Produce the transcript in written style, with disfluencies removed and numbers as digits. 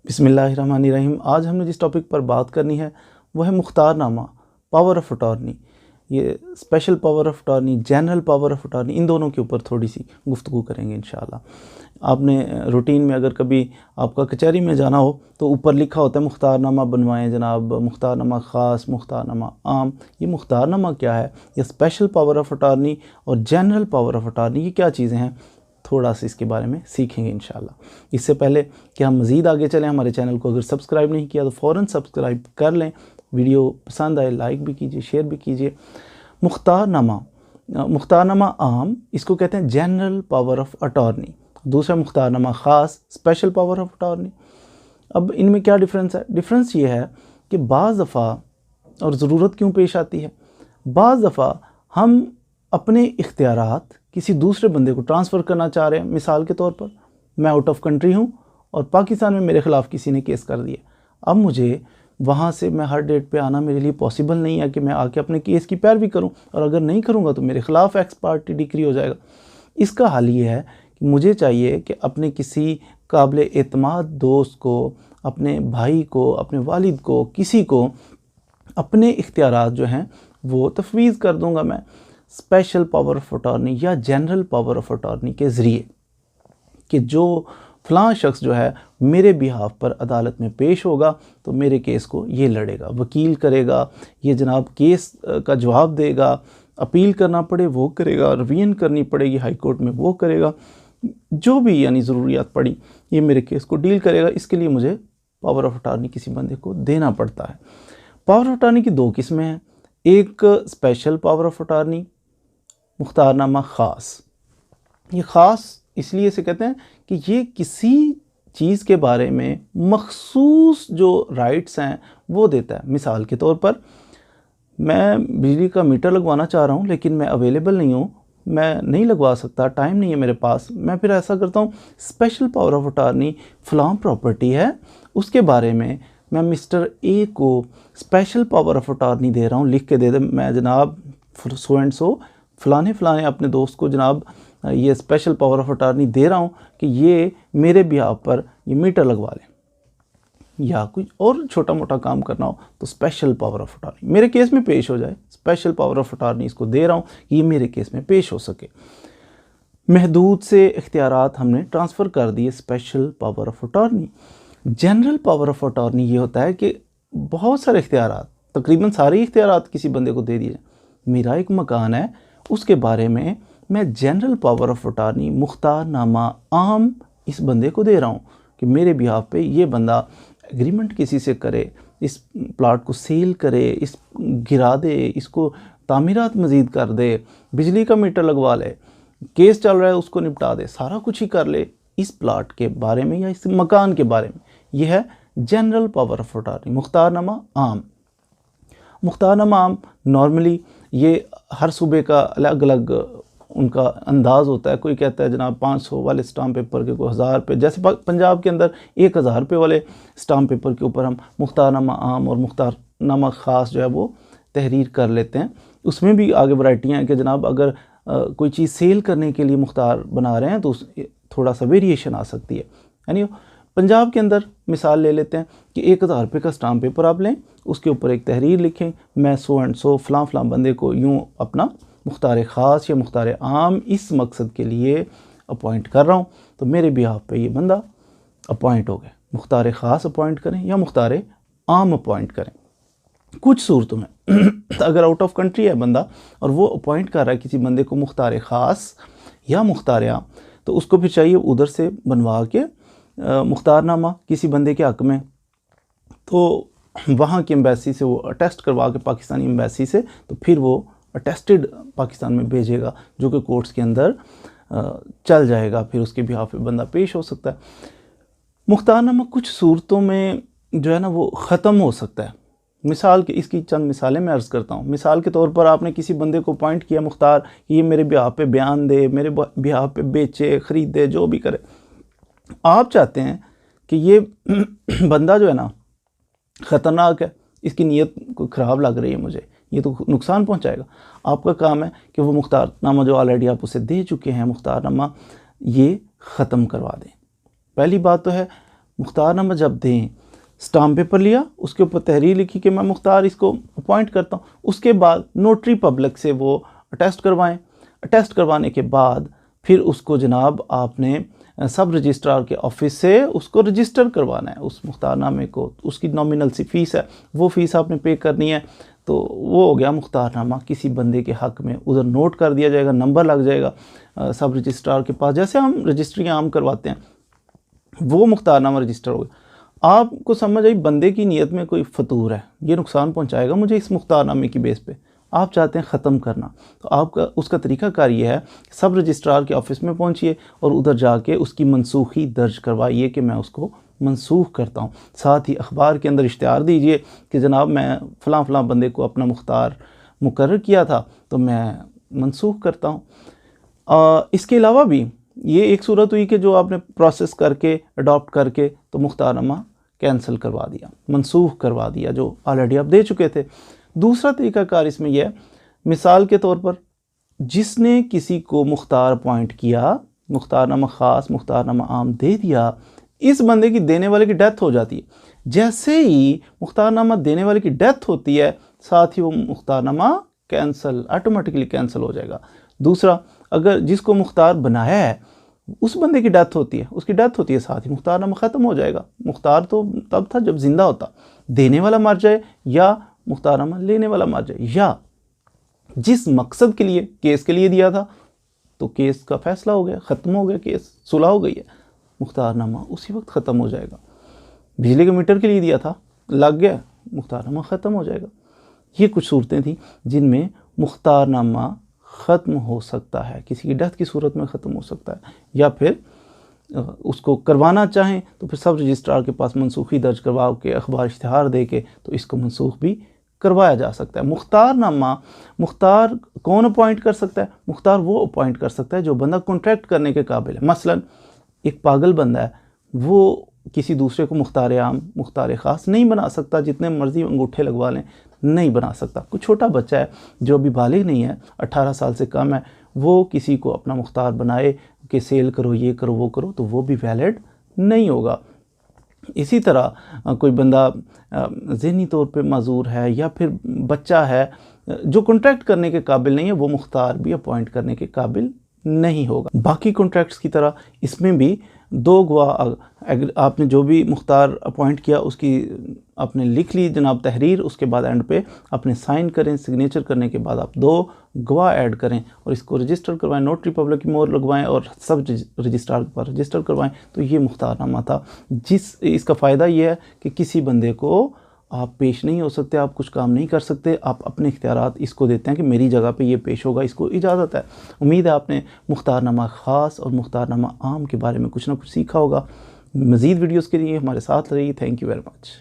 बिस्मिल्लाहिर्रहमानिर्रहीम। आज हमने जिस टॉपिक पर बात करनी है वो है मुख्तारनामा, पावर ऑफ अटॉर्नी। ये special power of attorney, general power of attorney, इन दोनों के ऊपर थोड़ी सी गुफ्तगू करेंगे इंशाअल्लाह। आपने रूटीन में अगर कभी आपका कचहरी में जाना हो तो ऊपर लिखा होता है मुख्तारनामा बनवाएं जनाब, मुख्तारनामा ख़ास, मुख्तारनामा आम। ये मुख्तारनामा क्या है, ये स्पेशल पावर ऑफ अटॉर्नी और जनरल पावर ऑफ अटॉर्नी, ये क्या चीज़ें हैं, थोड़ा सा इसके बारे में सीखेंगे इंशाल्लाह। इससे पहले कि हम मज़ीद आगे चलें, हमारे चैनल को अगर सब्सक्राइब नहीं किया तो फ़ौरन सब्सक्राइब कर लें। वीडियो पसंद आए लाइक भी कीजिए, शेयर भी कीजिए। मुख्तारनामा आम, इसको कहते हैं जनरल पावर ऑफ अटॉर्नी। दूसरा मुख्तारनामा ख़ास, स्पेशल पावर ऑफ अटॉर्नी। अब इनमें क्या डिफरेंस है? डिफरेंस ये है कि बाज़ दफ़ा, और ज़रूरत क्यों पेश आती है, बाज़ दफ़ा हम अपने इख्तियारात किसी दूसरे बंदे को ट्रांसफ़र करना चाह रहे हैं। मिसाल के तौर पर मैं आउट ऑफ कंट्री हूँ और पाकिस्तान में मेरे ख़िलाफ़ किसी ने केस कर दिया। अब मुझे वहाँ से मैं हर डेट पे आना मेरे लिए पॉसिबल नहीं है कि मैं आके अपने केस की पैरवी करूँ, और अगर नहीं करूँगा तो मेरे ख़िलाफ़ एक्स पार्टी डिक्री हो जाएगा। इसका हल ये है कि मुझे चाहिए कि अपने किसी काबिल एतमाद दोस्त को, अपने भाई को, अपने वालिद को, किसी को अपने इख्तियारात जो हैं वो तफवीज़ कर दूँगा मैं स्पेशल पावर ऑफ अटॉर्नी या जनरल पावर ऑफ अटॉर्नी के ज़रिए, कि जो फ़लाँ शख्स जो है मेरे बिहाफ पर अदालत में पेश होगा तो मेरे केस को ये लड़ेगा, वकील करेगा, ये जनाब केस का जवाब देगा, अपील करना पड़े वो करेगा, रिवीजन करनी पड़ेगी हाई कोर्ट में वो करेगा, जो भी यानी ज़रूरियात पड़ी ये मेरे केस को डील करेगा। इसके लिए मुझे पावर ऑफ अटॉर्नी किसी बंदे को देना पड़ता है। पावर ऑफ अटॉर्नी की दो किस्में हैं, एक स्पेशल पावर ऑफ अटॉर्नी, मुख्तारनामा ख़ास। ये ख़ास इसलिए से कहते हैं कि ये किसी चीज़ के बारे में मखसूस जो राइट्स हैं वो देता है। मिसाल के तौर पर मैं बिजली का मीटर लगवाना चाह रहा हूँ लेकिन मैं अवेलेबल नहीं हूँ, मैं नहीं लगवा सकता, टाइम नहीं है मेरे पास। मैं फिर ऐसा करता हूँ, स्पेशल पावर ऑफ अटॉर्नी, फ़लाँ प्रॉपर्टी है उसके बारे में मैं मिस्टर ए को स्पेशल पावर ऑफ अटॉर्नी दे रहा हूँ, लिख के दे दे, मैं जनाब सो एंड सो फ़लाने अपने दोस्त को जनाब ये स्पेशल पावर ऑफ अटॉर्नी दे रहा हूँ कि ये मेरे बिहाफ पर ये मीटर लगवा लें, या कुछ और छोटा मोटा काम करना हो तो स्पेशल पावर ऑफ अटॉर्नी मेरे केस में पेश हो जाए। स्पेशल पावर ऑफ अटॉर्नी इसको दे रहा हूँ कि ये मेरे केस में पेश हो सके। महदूद से इख्तियारात हमने ट्रांसफ़र कर दिए, special power of attorney. General power of attorney ये होता है कि बहुत सारे इख्तियारात, तकरीबन सारे इख्तियारात किसी बंदे को दे दिए। मेरा एक मकान है, उसके बारे में मैं जनरल पावर ऑफ अटॉर्नी, मुख्तारनामा आम इस बंदे को दे रहा हूँ कि मेरे बिहाफ पे ये बंदा एग्रीमेंट किसी से करे, इस प्लाट को सेल करे, इस गिरा दे, इसको तामीरात मज़ीद कर दे, बिजली का मीटर लगवा ले, केस चल रहा है उसको निपटा दे, सारा कुछ ही कर ले इस प्लाट के बारे में या इस मकान के बारे में। यह है जनरल पावर ऑफ अटॉर्नी, मुख्तारनामा आम। मुख्तारनामा आम नॉर्मली ये हर सूबे का अलग अलग उनका अंदाज़ होता है। कोई कहता है जनाब 500 वाले स्टाम्प पेपर के, कोई 1000 रुपये, जैसे पंजाब के अंदर 1000 रुपये वाले स्टाम्प पेपर के ऊपर हम मुख्तारनामा आम और मुख्तारनामा ख़ास जो है वो तहरीर कर लेते हैं। उसमें भी आगे वैरायटियाँ हैं कि जनाब अगर कोई चीज़ सेल करने के लिए मुख्तार बना रहे हैं तो थोड़ा सा वेरिएशन आ सकती है। यानी पंजाब के अंदर मिसाल ले लेते हैं कि 1000 रुपये का स्टाम्प पेपर आप लें, उसके ऊपर एक तहरीर लिखें, मैं सो एंड सो फ़लाँ बंदे को यूँ अपना मुख्तार ख़ास या मुख्तार आम इस मकसद के लिए अपॉइंट कर रहा हूँ, तो मेरे बिहाफ पे ये बंदा अपॉइंट हो गया। मुख्तार ख़ास अपॉइंट करें या मुख्तार आम अपॉइंट करें। कुछ सूरतों में अगर आउट ऑफ कंट्री है बंदा और वो अपॉइंट कर रहा है किसी बंदे को मुख्तार ख़ास या मुख्तार आम, तो उसको फिर चाहिए उधर से बनवा के मुख्तारनामा किसी बंदे के हक़ में, तो वहाँ की एम्बेसी से वो अटेस्ट करवा के, पाकिस्तानी एम्बेसी से, तो फिर वो अटेस्टेड पाकिस्तान में भेजेगा जो कि कोर्ट्स के अंदर चल जाएगा, फिर उसके बिहाफ पे बंदा पेश हो सकता है। मुख्तारनामा कुछ सूरतों में जो है ना वो ख़त्म हो सकता है। मिसाल के इसकी चंद मिसालें मैं अर्ज़ करता हूँ। मिसाल के तौर पर आपने किसी बंदे को अपॉइंट किया मुख्तार कि ये मेरे बिहाफ पे बयान दे, मेरे बिहाफ पे बेचे, ख़रीदे, जो भी करे। आप चाहते हैं कि ये बंदा जो है ना ख़तरनाक है, इसकी नीयत को ख़राब लग रही है मुझे, ये तो नुकसान पहुंचाएगा। आपका काम है कि वो मुख्तारनामा जो ऑलरेडी आप उसे दे चुके हैं, मुख्तारनामा ये ख़त्म करवा दें। पहली बात तो है मुख्तारनामा जब दें, स्टाम्प पेपर लिया, उसके ऊपर तहरीर लिखी कि मैं मुख्तार इसको अपॉइंट करता हूँ, उसके बाद नोटरी पब्लिक से वो अटेस्ट करवाएं। अटेस्ट करवाने के बाद फिर उसको जनाब आपने सब रजिस्ट्रार के ऑफिस से उसको रजिस्टर करवाना है, उस मुख्तारनामे को। उसकी नॉमिनल सी फ़ीस है, वो फ़ीस आपने पे करनी है। तो वो हो गया मुख्तारनामा किसी बंदे के हक़ में, उधर नोट कर दिया जाएगा, नंबर लग जाएगा सब रजिस्ट्रार के पास, जैसे हम रजिस्ट्री आम करवाते हैं, वो मुख्तारनामा रजिस्टर हो गया। आपको समझ आई बंदे की नीयत में कोई फतूर है, ये नुकसान पहुंचाएगा मुझे इस मुख्तारनामे की बेस पे, आप चाहते हैं ख़त्म करना, तो आपका उसका तरीक़ाकार ये है, सब रजिस्ट्रार के ऑफिस में पहुंचिए और उधर जाके उसकी मनसूखी दर्ज करवाइए कि मैं उसको मनसूख करता हूँ। साथ ही अखबार के अंदर इश्तिहार दीजिए कि जनाब मैं फ़लाँ फ़लाँ बंदे को अपना मुख्तार मुकर्रर किया था, तो मैं मनसूख करता हूँ। इसके अलावा भी ये एक सूरत हुई कि जो आपने प्रोसेस करके अडॉप्ट करके तो मुख्तारनामा कैंसिल करवा दिया, मनसूख करवा दिया जो ऑलरेडी आप दे चुके थे। दूसरा तरीक़ाकार इसमें यह है, मिसाल के तौर पर जिसने किसी को मुख्तार अपॉइंट किया, मुख्तारनामा ख़ास मुख्तारनामा आम दे दिया, इस बंदे की देने वाले की डेथ हो जाती है। जैसे ही मुख्तारनामा देने वाले की डेथ होती है, साथ ही वो मुख्तारनामा कैंसिल, ऑटोमेटिकली कैंसिल हो जाएगा। दूसरा, अगर जिसको मुख्तार बनाया है उस बंदे की डेथ होती है, उसकी डेथ होती है, साथ ही मुख्तारनामा ख़त्म हो जाएगा। मुख्तार तो तब था जब जिंदा होता, देने वाला मर जाए या मुख्तारनामा लेने वाला मर जाए, या जिस मकसद के लिए केस के लिए दिया था तो केस का फैसला हो गया, ख़त्म हो गया, केस सुलह हो गई है, मुख्तारनामा उसी वक्त ख़त्म हो जाएगा। बिजली के मीटर के लिए दिया था, लग गया, मुख्तारनामा ख़त्म हो जाएगा। ये कुछ सूरतें थी जिनमें मुख्तारनामा ख़त्म हो सकता है, किसी की डेथ की सूरत में ख़त्म हो सकता है, या फिर उसको करवाना चाहें तो फिर सब रजिस्ट्रार के पास मनसूखी दर्ज करवा के अखबार इश्तिहार दे के तो इसको मनसूख भी करवाया जा सकता है। मुख्तारनामा, मुख्तार कौन अपॉइंट कर सकता है? मुख्तार वो अपॉइंट कर सकता है जो बंदा कॉन्ट्रैक्ट करने के काबिल है। मसलन एक पागल बंदा है, वो किसी दूसरे को मुख्तार आम, मुख्तार ख़ास नहीं बना सकता, जितने मर्जी अंगूठे लगवा लें नहीं बना सकता। कोई छोटा बच्चा है जो अभी बालिग नहीं है, 18 साल से कम है, वो किसी को अपना मुख्तार बनाए कि सेल करो, ये करो, वो करो, तो वो भी वैलिड नहीं होगा। इसी तरह कोई बंदा ज़हनी तौर पे माजूर है या फिर बच्चा है जो कॉन्ट्रैक्ट करने के काबिल नहीं है, वो मुख्तार भी अपॉइंट करने के काबिल नहीं होगा। बाकी कॉन्ट्रैक्ट्स की तरह इसमें भी दो गवाह, आपने जो भी मुख्तार अपॉइंट किया उसकी आपने लिख ली जनाब तहरीर, उसके बाद एंड पे अपने साइन करें, सिग्नेचर करने के बाद आप दो गवाह ऐड करें और इसको रजिस्टर करवाएं, नोटरी पब्लिक की मोहर लगवाएं और सब रजिस्ट्रार के पास रजिस्टर करवाएं। तो ये मुख्तारनामा था। इसका फ़ायदा ये है कि किसी बंदे को आप पेश नहीं हो सकते, आप कुछ काम नहीं कर सकते, आप अपने इख्तियारात इसको देते हैं कि मेरी जगह पे ये पेश होगा, इसको इजाज़त है। उम्मीद है आपने मुख्तारनामा ख़ास और मुख्तारनामा आम के बारे में कुछ ना कुछ सीखा होगा। मज़ीद वीडियोज़ के लिए हमारे साथ रहिए। Thank you very much.